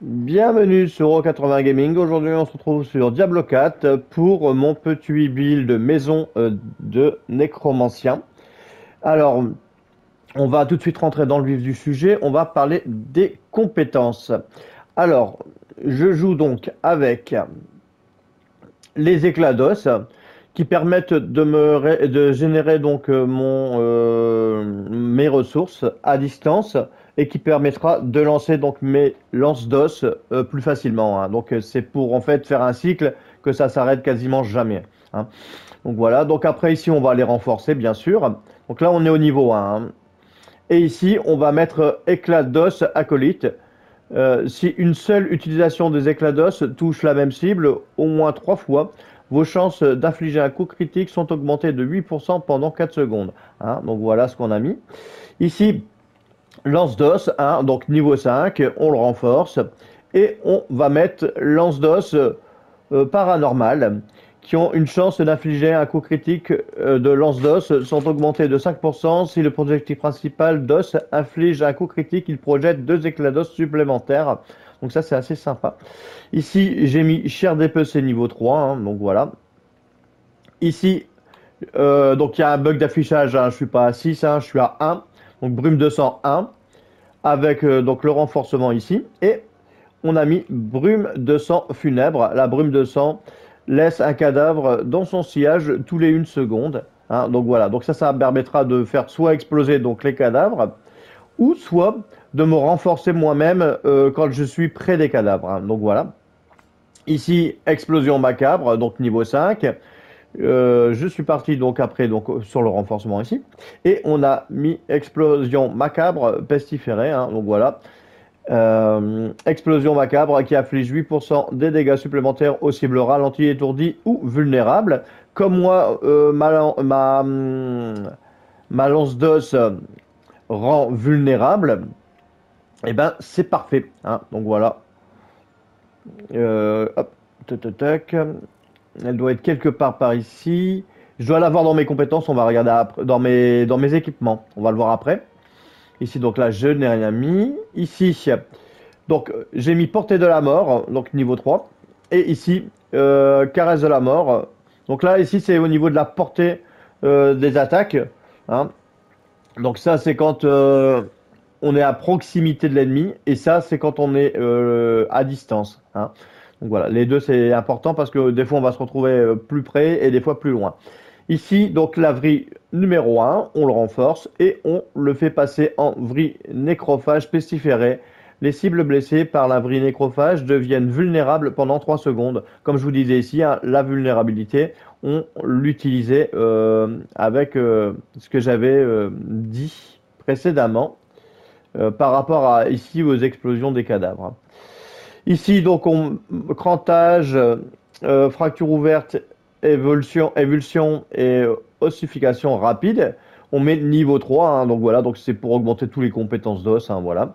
Bienvenue sur Euro80 Gaming. Aujourd'hui, on se retrouve sur Diablo 4 pour mon petit build maison de nécromancien. Alors, on va tout de suite rentrer dans le vif du sujet. On va parler des compétences. Alors, je joue donc avec les éclats d'os qui permettent de générer donc mes ressources à distance et qui permettra de lancer donc mes lances d'os plus facilement, hein. Donc c'est pour en fait faire un cycle que ça s'arrête quasiment jamais, hein. Donc voilà, donc après ici on va les renforcer bien sûr. Donc là on est au niveau 1, hein. Et ici on va mettre éclat d'os acolyte. Si une seule utilisation des éclats d'os touche la même cible au moins 3 fois, vos chances d'infliger un coup critique sont augmentées de 8% pendant 4 secondes, hein. Donc voilà ce qu'on a mis. Ici, lance d'os, hein, donc niveau 5, on le renforce. Et on va mettre lance d'os paranormal, qui ont une chance d'infliger un coup critique de lance d'os sont augmentés de 5%. Si le projectile principal d'os inflige un coup critique, il projette 2 éclats d'os supplémentaires. Donc ça, c'est assez sympa. Ici, j'ai mis chair d'épecé niveau 3, hein, donc voilà. Ici, donc il y a un bug d'affichage, hein, je suis pas à 6, hein, je suis à 1. Donc brume 201 avec donc le renforcement ici. Et on a mis brume de sang funèbre. La brume de sang laisse un cadavre dans son sillage tous les 1 seconde, hein. Donc voilà, donc ça permettra de faire soit exploser donc les cadavres, ou soit de me renforcer moi-même quand je suis près des cadavres, hein. Donc voilà. Ici, explosion macabre, donc niveau 5. Je suis parti donc après donc sur le renforcement ici. Et on a mis explosion macabre pestiférée, hein. Donc voilà. Explosion macabre qui inflige 8% des dégâts supplémentaires aux cibles ralenties, étourdies ou vulnérables. Comme moi, ma lance d'os rend vulnérable, et ben c'est parfait, hein. Donc voilà. Hop, tac, tac, tac. Elle doit être quelque part par ici. Je dois l'avoir dans mes compétences. On va regarder après, dans mes équipements. On va le voir après. Ici, donc là, je n'ai rien mis. Ici, donc j'ai mis portée de la mort, donc niveau 3. Et ici, caresse de la mort. Donc là, ici, c'est au niveau de la portée des attaques, hein. Donc ça, c'est quand on est à proximité de l'ennemi. Et ça, c'est quand on est à distance, hein. Donc voilà, les deux, c'est important parce que des fois, on va se retrouver plus près et des fois plus loin. Ici, donc la vrille numéro 1, on le renforce et on le fait passer en vrille nécrophage pestiféré. Les cibles blessées par la vrille nécrophage deviennent vulnérables pendant 3 secondes. Comme je vous disais ici, hein, la vulnérabilité, on l'utilisait avec ce que j'avais dit précédemment par rapport à ici aux explosions des cadavres. Ici, donc, crantage, fracture ouverte, évulsion et ossification rapide. On met niveau 3, hein, donc voilà, donc c'est pour augmenter toutes les compétences d'os, hein, voilà.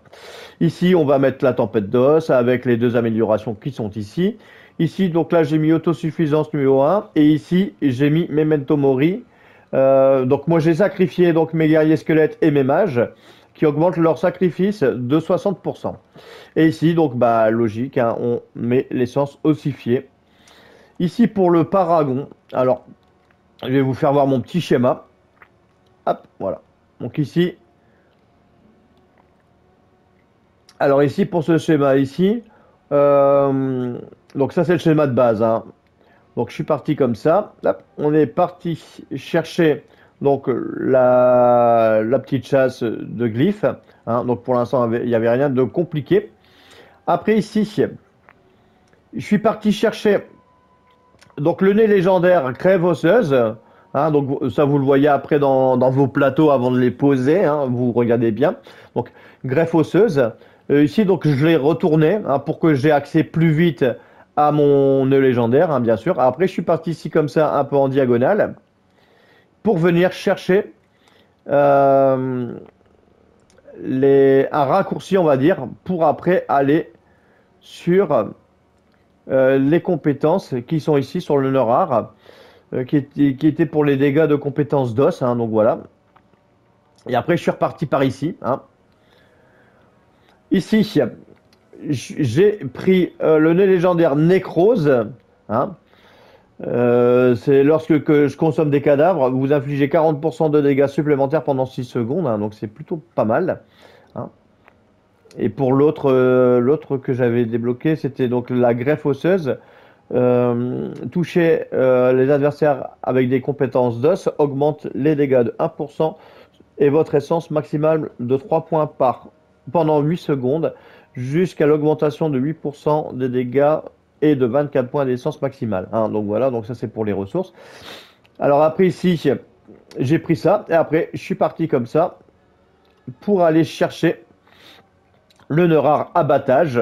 Ici, on va mettre la tempête d'os avec les 2 améliorations qui sont ici. Ici, donc là, j'ai mis autosuffisance numéro 1 et ici, j'ai mis Memento Mori. Donc moi, j'ai sacrifié donc mes guerriers squelettes et mes mages qui augmentent leur sacrifice de 60%. Et ici, donc, bah, logique, hein, on met l'essence ossifiée. Ici, pour le paragon, alors, je vais vous faire voir mon petit schéma. Hop, voilà. Donc ici, alors ici, pour ce schéma ici, euh, donc ça, c'est le schéma de base, hein. Donc, je suis parti comme ça. Hop, on est parti chercher donc la petite chasse de glyphes, hein. Donc, pour l'instant, il n'y avait rien de compliqué. Après, ici, je suis parti chercher donc le nez légendaire crève osseuse, hein, donc ça vous le voyez après dans vos plateaux avant de les poser, hein, vous regardez bien. Donc greffe osseuse. Ici donc je l'ai retourné, hein, pour que j'ai accès plus vite à mon nœud légendaire, hein, bien sûr. Après je suis parti ici comme ça un peu en diagonale pour venir chercher euh, un raccourci on va dire pour après aller sur les compétences qui sont ici sur le nœud rare. Qui était pour les dégâts de compétences d'os, hein, donc voilà. Et après, je suis reparti par ici, hein. Ici, j'ai pris le nez légendaire Nécrose. Hein. C'est lorsque je consomme des cadavres, vous infligez 40% de dégâts supplémentaires pendant 6 secondes, hein, donc c'est plutôt pas mal. Hein. Et pour l'autre que j'avais débloqué, c'était donc la greffe osseuse. Toucher les adversaires avec des compétences d'os augmente les dégâts de 1% et votre essence maximale de 3 points pendant 8 secondes jusqu'à l'augmentation de 8% des dégâts et de 24 points d'essence maximale. Hein, donc voilà, donc ça c'est pour les ressources. Alors après ici, j'ai pris ça et après je suis parti comme ça pour aller chercher le nœud rare abattage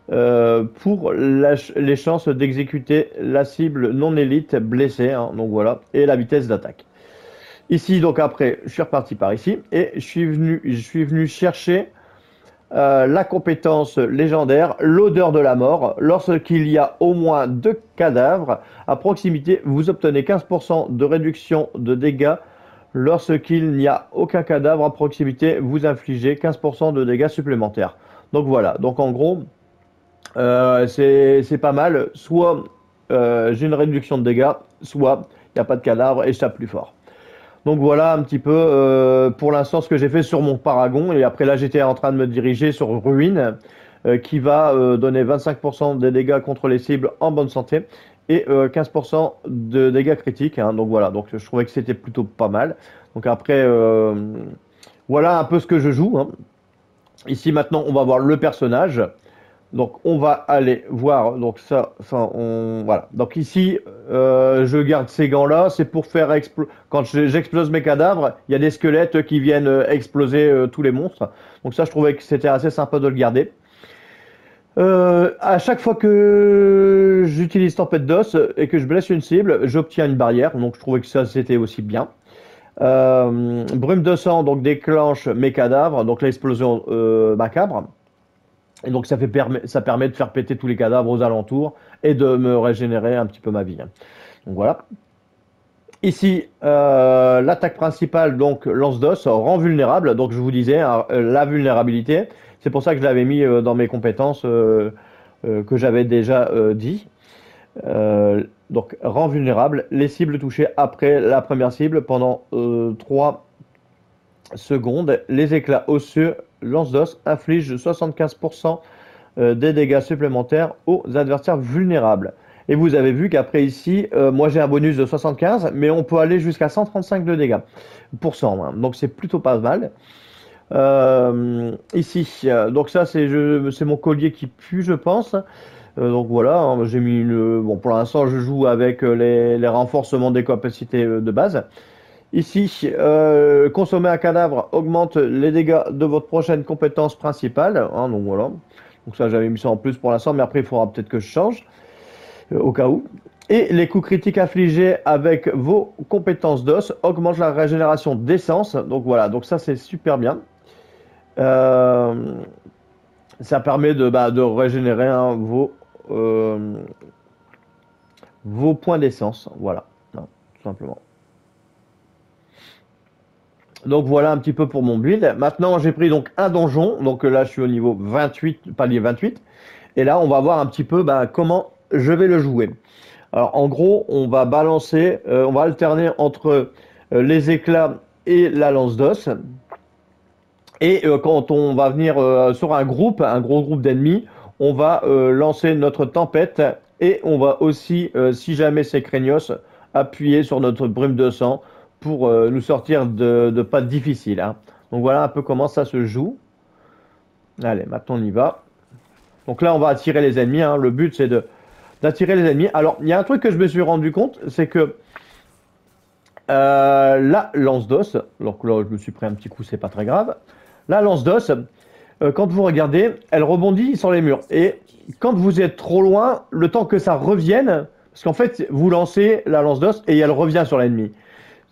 pour les chances d'exécuter la cible non élite blessée. Hein, donc voilà, et la vitesse d'attaque. Ici, donc après, je suis reparti par ici et je suis venu chercher la compétence légendaire, l'odeur de la mort. Lorsqu'il y a au moins 2 cadavres à proximité, vous obtenez 15% de réduction de dégâts. Lorsqu'il n'y a aucun cadavre à proximité, vous infligez 15% de dégâts supplémentaires. Donc voilà, donc en gros, c'est pas mal. Soit j'ai une réduction de dégâts, soit il n'y a pas de cadavre et je tape plus fort. Donc voilà un petit peu pour l'instant ce que j'ai fait sur mon Paragon. Et après là j'étais en train de me diriger sur Ruine qui va donner 25% des dégâts contre les cibles en bonne santé et 15% de dégâts critiques. Hein. Donc voilà, donc je trouvais que c'était plutôt pas mal. Donc après voilà un peu ce que je joue. Hein. Ici maintenant on va voir le personnage. Donc on va aller voir, donc voilà. Donc ici, je garde ces gants-là, c'est pour faire quand j'explose mes cadavres, il y a des squelettes qui viennent exploser tous les monstres. Donc ça, je trouvais que c'était assez sympa de le garder. À chaque fois que j'utilise Tempête d'os et que je blesse une cible, j'obtiens une barrière. Donc je trouvais que ça, c'était aussi bien. Brume de sang, donc déclenche mes cadavres, donc l'explosion macabre. Et donc ça permet de faire péter tous les cadavres aux alentours et de me régénérer un petit peu ma vie. Hein. Donc voilà. Ici, l'attaque principale, donc lance d'os, rend vulnérable. Donc je vous disais, hein, la vulnérabilité, c'est pour ça que je l'avais mis dans mes compétences que j'avais déjà dit. Donc rend vulnérable les cibles touchées après la première cible pendant 3 secondes. Les éclats osseux lance d'os inflige 75% des dégâts supplémentaires aux adversaires vulnérables. Et vous avez vu qu'après ici, moi j'ai un bonus de 75, mais on peut aller jusqu'à 135 de dégâts pour 100. Hein. Donc c'est plutôt pas mal. Ici, donc ça c'est mon collier qui pue, je pense. Donc voilà, hein, j'ai mis bon pour l'instant je joue avec les renforcements des capacités de base. Ici, consommer un cadavre augmente les dégâts de votre prochaine compétence principale. Hein, donc voilà. Donc ça, j'avais mis ça en plus pour l'instant, mais après, il faudra peut-être que je change, au cas où. Et les coups critiques infligés avec vos compétences d'os augmentent la régénération d'essence. Donc voilà, donc ça, c'est super bien. Ça permet de régénérer hein, vos points d'essence. Voilà, non, tout simplement. Donc voilà un petit peu pour mon build. Maintenant j'ai pris donc un donjon. Donc là je suis au niveau 28, palier 28. Et là on va voir un petit peu comment je vais le jouer. Alors en gros on va balancer, on va alterner entre les éclats et la lance d'os. Et quand on va venir sur un gros groupe d'ennemis, on va lancer notre tempête. Et on va aussi, si jamais c'est craignos, appuyer sur notre brume de sang pour nous sortir de pas difficiles. Hein. Donc voilà un peu comment ça se joue. Allez, maintenant on y va. Donc là, on va attirer les ennemis. Hein. Le but, c'est d'attirer les ennemis. Alors, il y a un truc que je me suis rendu compte, c'est que la lance d'os, alors que là, je me suis pris un petit coup, c'est pas très grave. La lance d'os, quand vous regardez, elle rebondit sur les murs. Et quand vous êtes trop loin, le temps que ça revienne, parce qu'en fait, vous lancez la lance d'os et elle revient sur l'ennemi.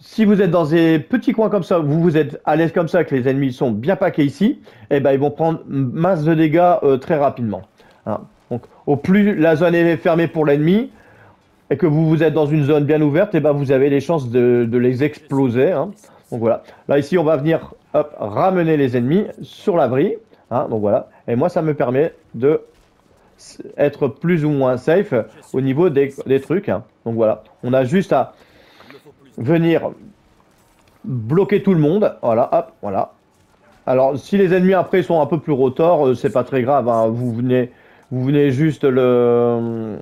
Si vous êtes dans des petits coins comme ça, vous êtes à l'aise comme ça, que les ennemis sont bien paqués ici, eh ben, ils vont prendre masse de dégâts très rapidement. Hein. Donc, au plus la zone est fermée pour l'ennemi, et que vous êtes dans une zone bien ouverte, eh ben, vous avez les chances de les exploser. Hein. Donc voilà. Là, ici, on va venir ramener les ennemis sur l'abri. Hein, donc voilà. Et moi, ça me permet de être plus ou moins safe au niveau des trucs. Hein. Donc voilà. On a juste à venir bloquer tout le monde. Voilà, hop, voilà. Alors, si les ennemis après sont un peu plus rotors, c'est pas très grave. Hein. Vous venez juste le.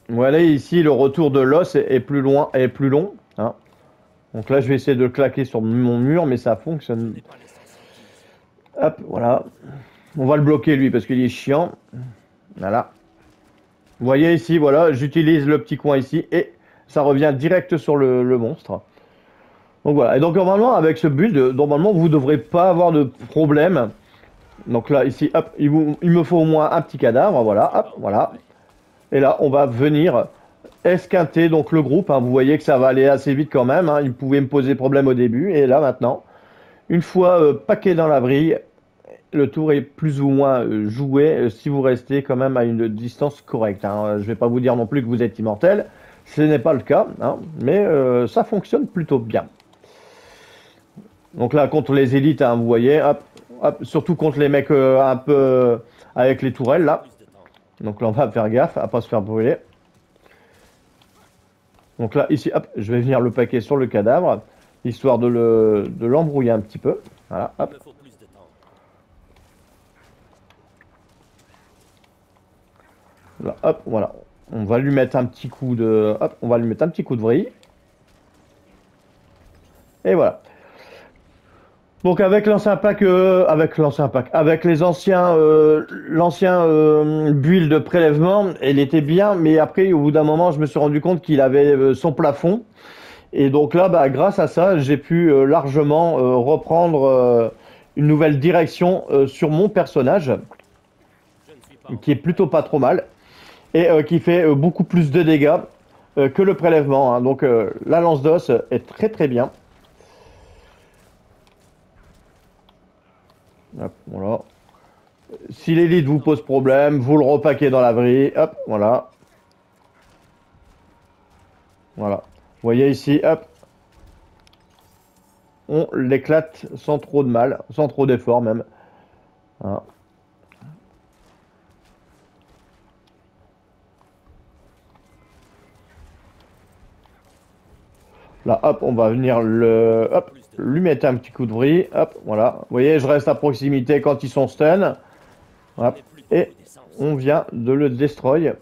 Voilà, ici, le retour de l'os est plus loin, est plus long. Hein. Donc là, je vais essayer de le claquer sur mon mur, mais ça fonctionne. Hop, voilà. On va le bloquer lui parce qu'il est chiant. Voilà. Vous voyez ici, voilà, j'utilise le petit coin ici et ça revient direct sur le monstre. Donc voilà. Et donc normalement, avec ce build, normalement, vous ne devrez pas avoir de problème. Donc là, ici, hop, il me faut au moins un petit cadavre. Voilà, hop, voilà. Et là, on va venir esquinter donc le groupe. Hein. Vous voyez que ça va aller assez vite quand même. Hein. Il pouvait me poser problème au début. Et là, maintenant, une fois paquet dans la vrille, le tour est plus ou moins joué si vous restez quand même à une distance correcte. Hein. Je ne vais pas vous dire non plus que vous êtes immortel. Ce n'est pas le cas. Hein. Mais ça fonctionne plutôt bien. Donc là, contre les élites, hein, vous voyez, hop, hop, surtout contre les mecs un peu avec les tourelles, là. Donc là, on va faire gaffe à pas se faire brûler. Donc là, ici, hop, je vais venir le paquer sur le cadavre, histoire de l'embrouiller un petit peu. Voilà, hop. Là, hop, voilà. On va lui mettre un petit coup de... Hop, on va lui mettre un petit coup de vrille. Et voilà. Donc avec l'ancien pack, avec les anciens, l'ancien build de prélèvement, il était bien, mais après au bout d'un moment, je me suis rendu compte qu'il avait son plafond, et donc là, bah, grâce à ça, j'ai pu largement reprendre une nouvelle direction sur mon personnage, qui est plutôt pas trop mal, et qui fait beaucoup plus de dégâts que le prélèvement. Hein. Donc la lance d'os est très très bien. Hop, voilà. Si l'élite vous pose problème, vous le repaquez dans la vrille. Hop, voilà. Voilà. Vous voyez ici, hop. On l'éclate sans trop de mal, sans trop d'effort même. Voilà. Là, hop, on va venir hop, lui mettre un petit coup de vrille. Hop, voilà. Vous voyez, je reste à proximité quand ils sont stun. Hop, et on vient de le destroy.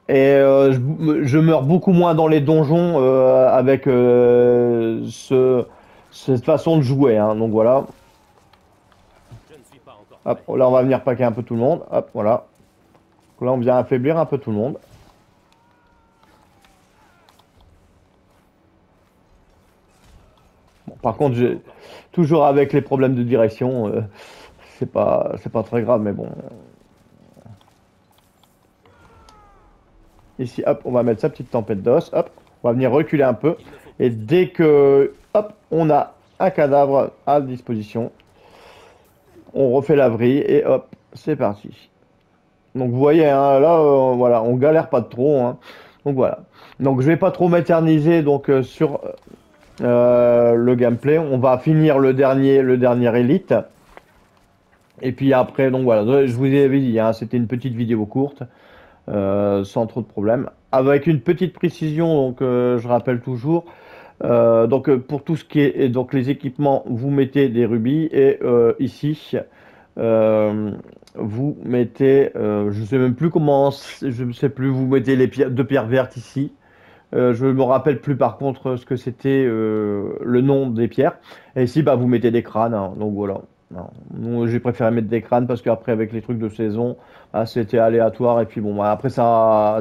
Et je meurs beaucoup moins dans les donjons avec cette façon de jouer. Hein. Donc voilà. Hop, là, on va venir paquer un peu tout le monde. Hop, voilà. Là, on vient affaiblir un peu tout le monde. Bon, par contre, toujours avec les problèmes de direction, c'est pas très grave, mais bon. Ici, hop, on va mettre sa petite tempête d'os. Hop, on va venir reculer un peu. Et dès que, hop, on a un cadavre à disposition, on refait la vrille et hop, c'est parti. Donc vous voyez, hein, là, voilà, on galère pas de trop. Hein. Donc voilà. Donc je vais pas trop m'éterniser donc sur le gameplay. On va finir le dernier élite. Et puis après, donc voilà, je vous avais dit, hein, c'était une petite vidéo courte. Sans trop de problèmes. Avec une petite précision, donc je rappelle toujours. Donc pour tout ce qui est donc les équipements, vous mettez des rubis et ici vous mettez, je sais même plus comment, je ne sais plus, vous mettez les deux pierres vertes ici. Je me rappelle plus par contre ce que c'était le nom des pierres. Et ici, bah, vous mettez des crânes. Hein, donc voilà. J'ai préféré mettre des crânes parce qu'après avec les trucs de saison, ah, c'était aléatoire et puis bon, bah, après ça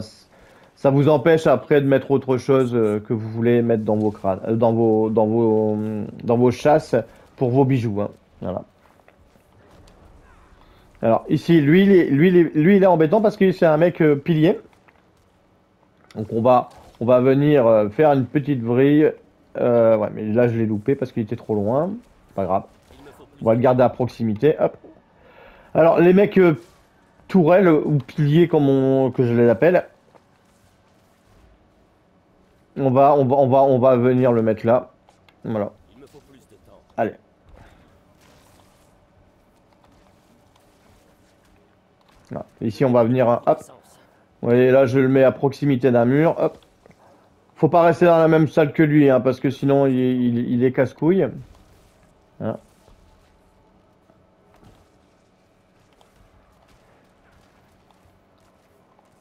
vous empêche après de mettre autre chose que vous voulez mettre dans vos crânes, dans vos chasses pour vos bijoux. Hein. Voilà. Alors ici, lui, il est embêtant parce que c'est un mec pilier. Donc on va venir faire une petite vrille. Ouais, mais là je l'ai loupé parce qu'il était trop loin. Pas grave. On va le garder à proximité. Hop. Alors les mecs tourelles ou piliers comme que je les appelle. On va venir le mettre là. Voilà. Allez. Voilà. Ici, on va venir, hop. Vous voyez, là, je le mets à proximité d'un mur, hop. Faut pas rester dans la même salle que lui, hein, parce que sinon, il est casse-couille. Voilà.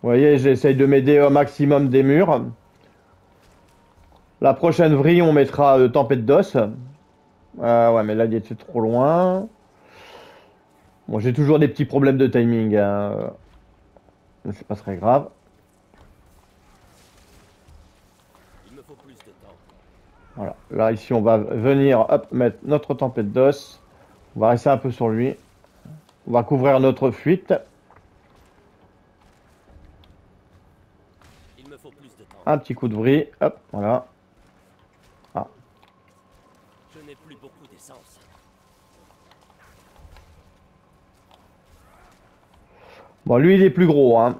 Vous voyez, j'essaye de m'aider au maximum des murs. La prochaine vrille, on mettra tempête d'os. Ouais, mais là, il était trop loin. Bon, j'ai toujours des petits problèmes de timing, hein. Mais c'est pas très grave. Voilà. Là, ici, on va venir, hop, mettre notre tempête d'os. On va rester un peu sur lui. On va couvrir notre fuite. Un petit coup de vrille, hop, voilà. Ah. Je n'ai plus beaucoup d'essence. Bon, lui, il est plus gros, hein.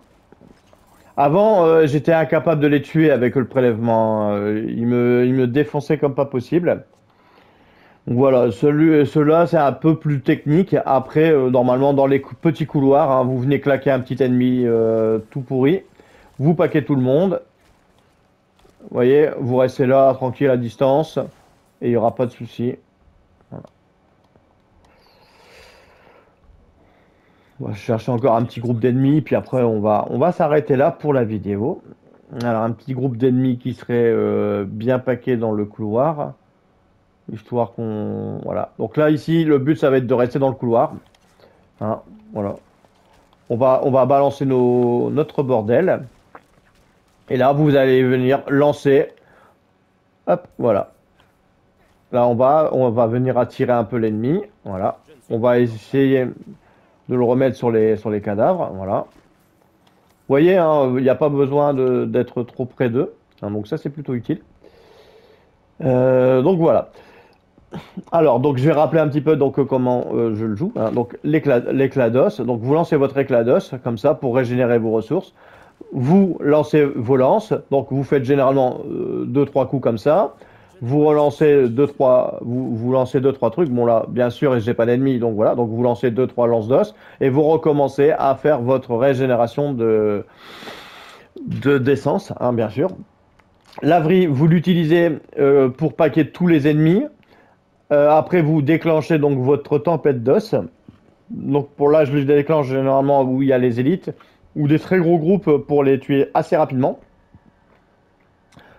Avant, j'étais incapable de les tuer avec le prélèvement. Il me défonçait comme pas possible. Donc voilà, ceux-là, c'est un peu plus technique. Après, normalement, dans les petits couloirs, hein, vous venez claquer un petit ennemi tout pourri. Vous paquez tout le monde. Vous voyez, vous restez là, tranquille, à distance. Et il n'y aura pas de souci. Voilà. On va chercher encore un petit groupe d'ennemis. Puis après, on va s'arrêter là pour la vidéo. Alors, un petit groupe d'ennemis qui serait bien paqué dans le couloir. Histoire qu'on... Voilà. Donc là, ici, le but, ça va être de rester dans le couloir. Hein, voilà. On va balancer notre bordel. Et là, vous allez venir lancer. Hop, voilà. Là, on va venir attirer un peu l'ennemi. Voilà. On va essayer de le remettre sur les cadavres. Voilà. Vous voyez, hein, il n'y a pas besoin d'être trop près d'eux. Hein, donc ça, c'est plutôt utile. Donc voilà. Alors, donc je vais rappeler un petit peu donc comment je le joue. Hein. Donc l'éclat d'os. Donc vous lancez votre éclat d'os comme ça pour régénérer vos ressources. Vous lancez vos lances. Donc vous faites généralement 2-3 coups comme ça. Vous relancez 2-3, vous lancez 2-3 trucs. Bon là, bien sûr, j'ai pas d'ennemis, donc voilà. Donc vous lancez 2-3 lances d'os et vous recommencez à faire votre régénération d'essence, hein, bien sûr. La vrille, vous l'utilisez pour paquer tous les ennemis. Après, vous déclenchez donc votre tempête d'os. Donc pour là, je le déclenche généralement où il y a les élites ou des très gros groupes pour les tuer assez rapidement.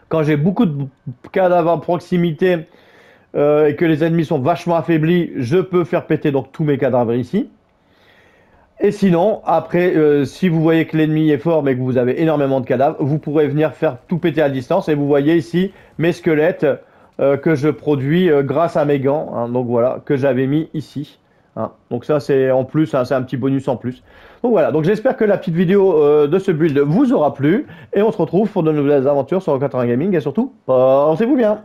Quand j'ai beaucoup de cadavres à proximité et que les ennemis sont vachement affaiblis, je peux faire péter donc tous mes cadavres ici. Et sinon, après, si vous voyez que l'ennemi est fort mais que vous avez énormément de cadavres, vous pourrez venir faire tout péter à distance. Et vous voyez ici mes squelettes que je produis grâce à mes gants. Hein, donc voilà, que j'avais mis ici. Hein. Donc ça, c'est en plus, hein, c'est un petit bonus en plus. Donc voilà, donc j'espère que la petite vidéo de ce build vous aura plu. Et on se retrouve pour de nouvelles aventures sur le 80 Gaming. Et surtout, portez-vous bien.